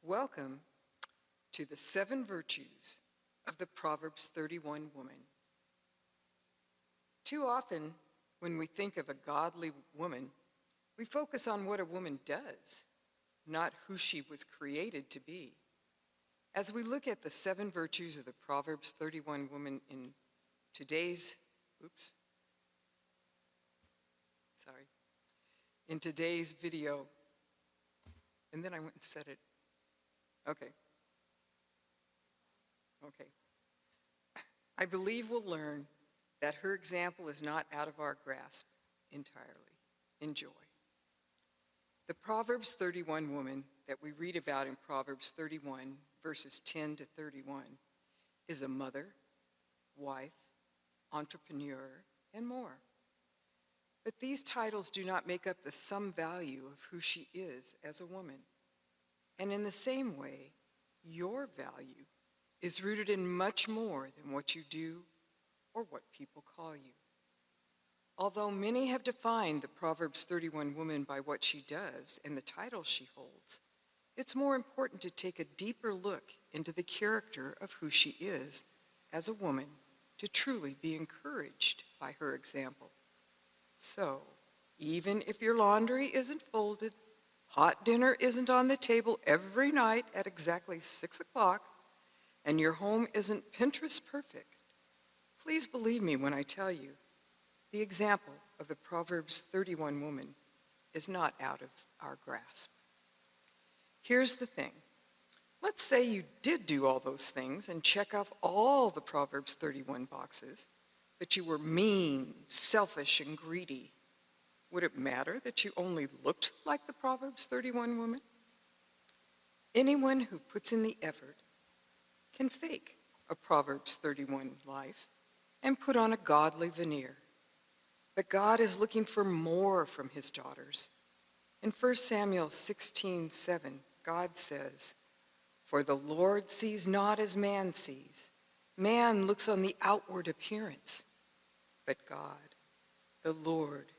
Welcome to the 7 virtues of the Proverbs 31 woman. Too often, when we think of a godly woman, we focus on what a woman does, not who she was created to be. As we look at the 7 virtues of the Proverbs 31 woman in today's video, and then I went and said it. Okay. I believe we'll learn that her example is not out of our grasp entirely. Enjoy. The Proverbs 31 woman that we read about in Proverbs 31, verses 10 to 31, is a mother, wife, entrepreneur, and more. But these titles do not make up the sum value of who she is as a woman. And in the same way, your value is rooted in much more than what you do or what people call you. Although many have defined the Proverbs 31 woman by what she does and the title she holds, it's more important to take a deeper look into the character of who she is as a woman to truly be encouraged by her example. So, even if your laundry isn't folded, hot dinner isn't on the table every night at exactly 6 o'clock, and your home isn't Pinterest perfect, please believe me when I tell you, the example of the Proverbs 31 woman is not out of our grasp. Here's the thing. Let's say you did do all those things and check off all the Proverbs 31 boxes, but you were mean, selfish, and greedy. Would it matter that you only looked like the Proverbs 31 woman? Anyone who puts in the effort can fake a Proverbs 31 life and put on a godly veneer. But God is looking for more from his daughters. In 1 Samuel 16:7, God says, "For the Lord sees not as man sees. Man looks on the outward appearance, but God, the Lord,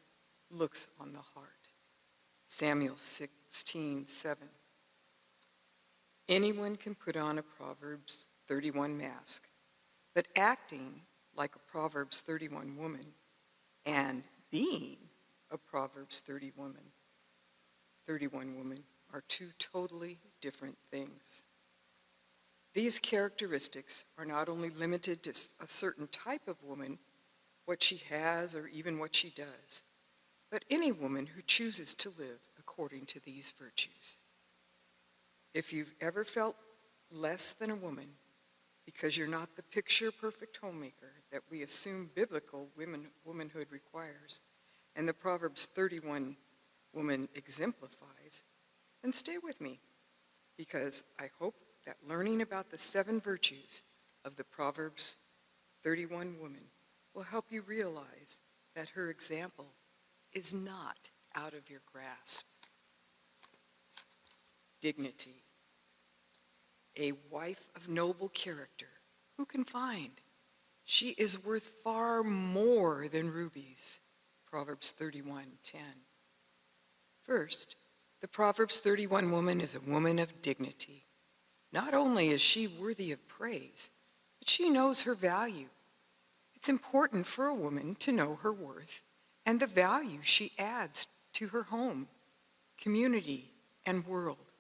looks on the heart." Samuel 16:7. Anyone can put on a Proverbs 31 mask, but acting like a Proverbs 31 woman and being a Proverbs 31 woman are two totally different things. These characteristics are not only limited to a certain type of woman, what she has or even what she does, but any woman who chooses to live according to these virtues. If you've ever felt less than a woman because you're not the picture-perfect homemaker that we assume biblical womanhood requires, and the Proverbs 31 woman exemplifies, then stay with me, because I hope that learning about the 7 virtues of the Proverbs 31 woman will help you realize that her example is not out of your grasp. Dignity. A wife of noble character, who can find? She is worth far more than rubies. Proverbs 31:10. First, the Proverbs 31 woman is a woman of dignity. Not only is she worthy of praise, but she knows her value. It's important for a woman to know her worth and the value she adds to her home, community, and world.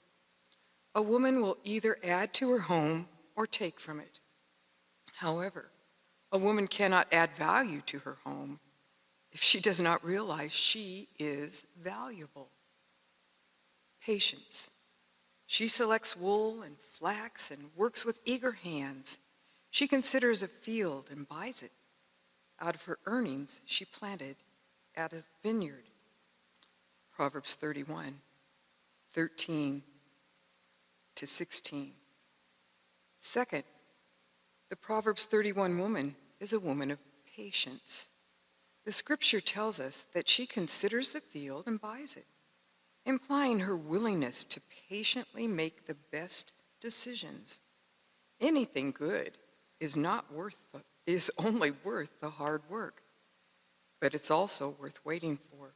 A woman will either add to her home or take from it. However, a woman cannot add value to her home if she does not realize she is valuable. Patience. She selects wool and flax and works with eager hands. She considers a field and buys it. Out of her earnings, she planted at a vineyard. Proverbs 31:13-16. Second, the Proverbs 31 woman is a woman of patience. The scripture tells us that she considers the field and buys it, implying her willingness to patiently make the best decisions. Anything good is only worth the hard work, but it's also worth waiting for.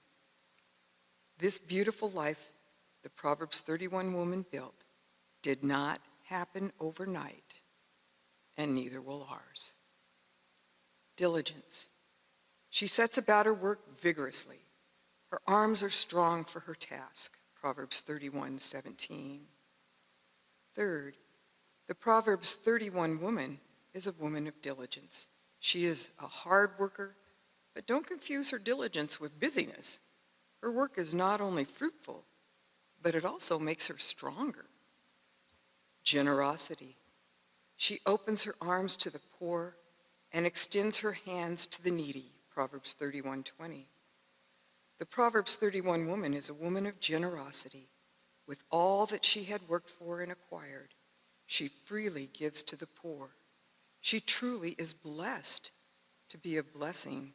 This beautiful life the Proverbs 31 woman built did not happen overnight, and neither will ours. Diligence. She sets about her work vigorously. Her arms are strong for her task, Proverbs 31:17. Third, the Proverbs 31 woman is a woman of diligence. She is a hard worker, but don't confuse her diligence with busyness. Her work is not only fruitful, but it also makes her stronger. Generosity. She opens her arms to the poor and extends her hands to the needy, Proverbs 31:20. The Proverbs 31 woman is a woman of generosity. With all that she had worked for and acquired, she freely gives to the poor. She truly is blessed to be a blessing,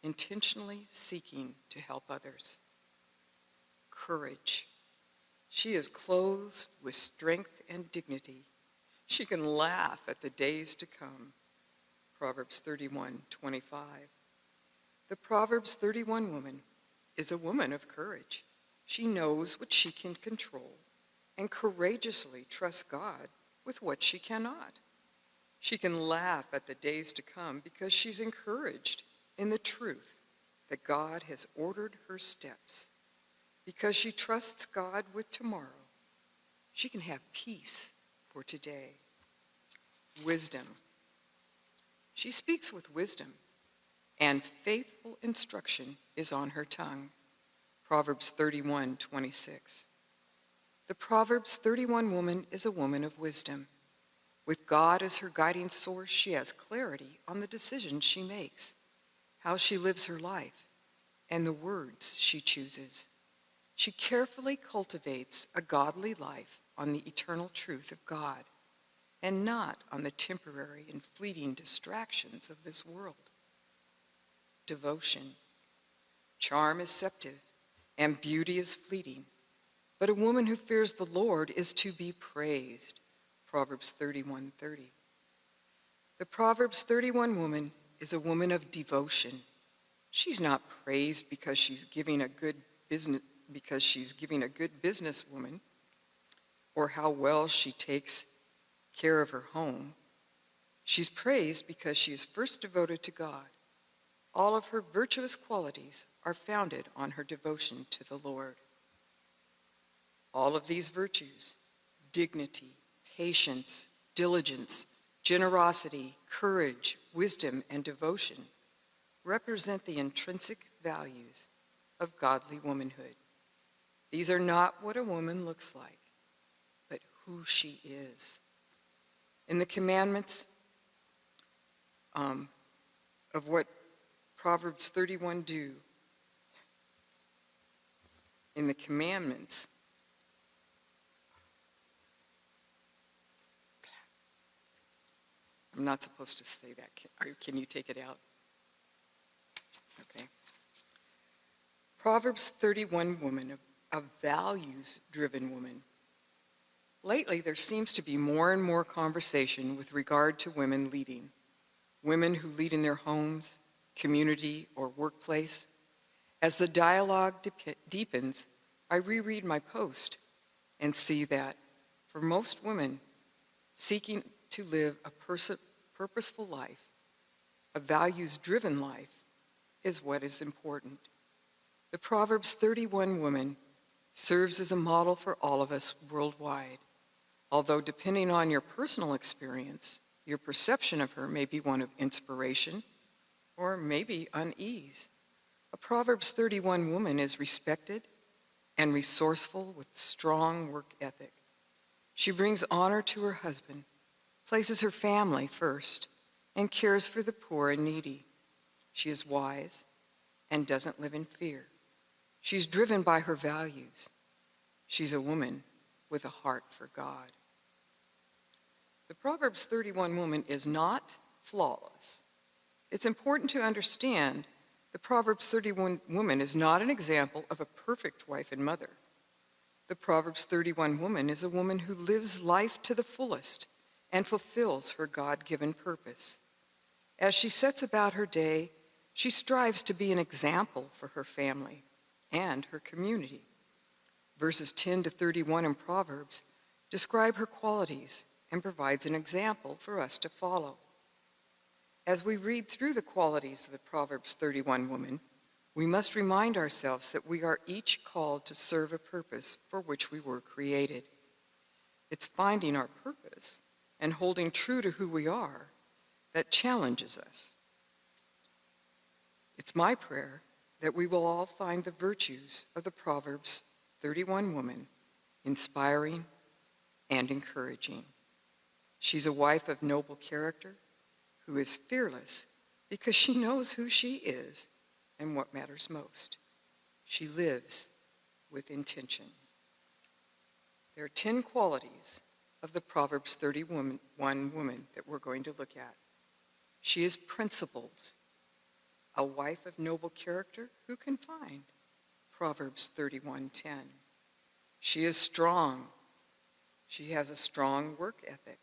intentionally seeking to help others. Courage. She is clothed with strength and dignity. She can laugh at the days to come, Proverbs 31:25. The Proverbs 31 woman is a woman of courage. She knows what she can control and courageously trusts God with what she cannot. She can laugh at the days to come because she's encouraged in the truth that God has ordered her steps. Because she trusts God with tomorrow, she can have peace for today. Wisdom. She speaks with wisdom, and faithful instruction is on her tongue. Proverbs 31:26. The Proverbs 31 woman is a woman of wisdom. With God as her guiding source, she has clarity on the decisions she makes, how she lives her life, and the words she chooses. She carefully cultivates a godly life on the eternal truth of God and not on the temporary and fleeting distractions of this world. Devotion. Charm is deceptive and beauty is fleeting, but a woman who fears the Lord is to be praised. Proverbs 31:30. The Proverbs 31 woman is a woman of devotion. She's not praised because she's giving a good businesswoman, or how well she takes care of her home. She's praised because she is first devoted to God. All of her virtuous qualities are founded on her devotion to the Lord. All of these virtues, dignity, patience, diligence, generosity, courage, wisdom, and devotion, represent the intrinsic values of godly womanhood. These are not what a woman looks like, but who she is. In the commandments of what Proverbs 31 do, in the commandments, I'm not supposed to say that. Can you take it out? Okay. Proverbs 31 woman, a values-driven woman. Lately, there seems to be more and more conversation with regard to women leading. Women who lead in their homes, community, or workplace. As the dialogue deepens, I reread my post and see that for most women seeking to live a purposeful life, a values-driven life, is what is important. The Proverbs 31 woman serves as a model for all of us worldwide. Although depending on your personal experience, your perception of her may be one of inspiration or maybe unease. A Proverbs 31 woman is respected and resourceful with strong work ethic. She brings honor to her husband, places her family first, and cares for the poor and needy. She is wise and doesn't live in fear. She's driven by her values. She's a woman with a heart for God. The Proverbs 31 woman is not flawless. It's important to understand the Proverbs 31 woman is not an example of a perfect wife and mother. The Proverbs 31 woman is a woman who lives life to the fullest and fulfills her God-given purpose. As she sets about her day, she strives to be an example for her family and her community. Verses 10 to 31 in Proverbs describe her qualities, and provides an example for us to follow. As we read through the qualities of the Proverbs 31 woman, we must remind ourselves that we are each called to serve a purpose for which we were created. It's finding our purpose and holding true to who we are that challenges us. It's my prayer that we will all find the virtues of the Proverbs 31 woman inspiring and encouraging. She's a wife of noble character who is fearless because she knows who she is and what matters most. She lives with intention. There are 10 qualities of the Proverbs 31 woman that we're going to look at. She is principled, a wife of noble character. Who can find? Proverbs 31:10. She is strong. She has a strong work ethic.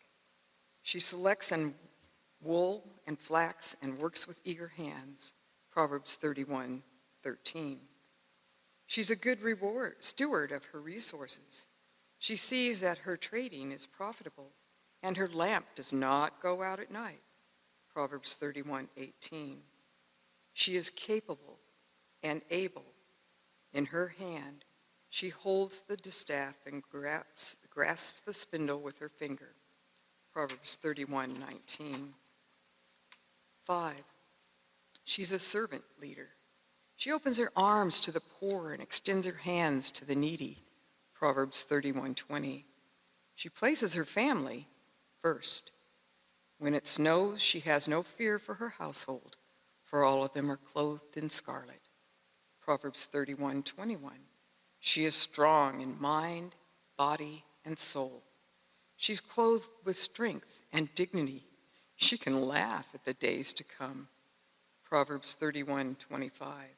She selects in wool and flax and works with eager hands. Proverbs 31:13. She's a good steward of her resources. She sees that her trading is profitable and her lamp does not go out at night. Proverbs 31:18. She is capable and able. In her hand, she holds the distaff and grasps the spindle with her finger. Proverbs 31:19. 5. She's a servant leader. She opens her arms to the poor and extends her hands to the needy. Proverbs 31:20. She places her family first. When it snows, she has no fear for her household, for all of them are clothed in scarlet. Proverbs 31:21. She is strong in mind, body, and soul. She's clothed with strength and dignity. She can laugh at the days to come. Proverbs 31:25.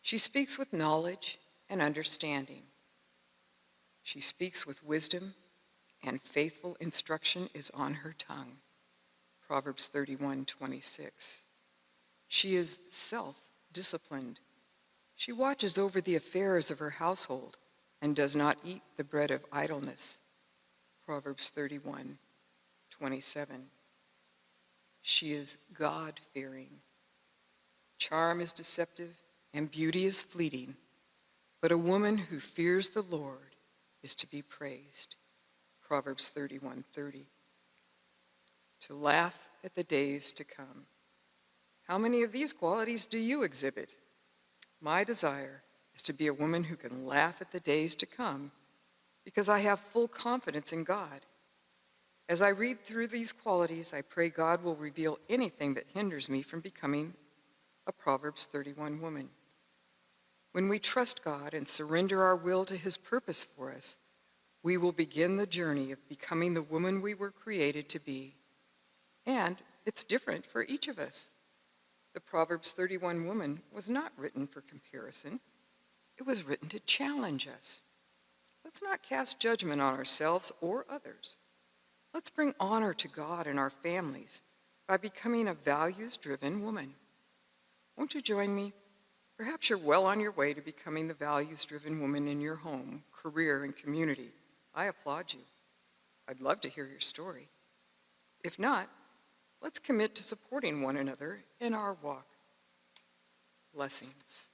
She speaks with knowledge and understanding. She speaks with wisdom, and faithful instruction is on her tongue. Proverbs 31:26. She is self-disciplined. She watches over the affairs of her household and does not eat the bread of idleness. Proverbs 31:27. She is God-fearing. Charm is deceptive and beauty is fleeting, but a woman who fears the Lord is to be praised. Proverbs 31:30. To laugh at the days to come. How many of these qualities do you exhibit? My desire is to be a woman who can laugh at the days to come because I have full confidence in God. As I read through these qualities, I pray God will reveal anything that hinders me from becoming a Proverbs 31 woman. When we trust God and surrender our will to his purpose for us, we will begin the journey of becoming the woman we were created to be. And it's different for each of us. The Proverbs 31 woman was not written for comparison. It was written to challenge us. Let's not cast judgment on ourselves or others. Let's bring honor to God and our families by becoming a values-driven woman. Won't you join me? Perhaps you're well on your way to becoming the values-driven woman in your home, career, and community. I applaud you. I'd love to hear your story. If not, let's commit to supporting one another in our walk. Blessings.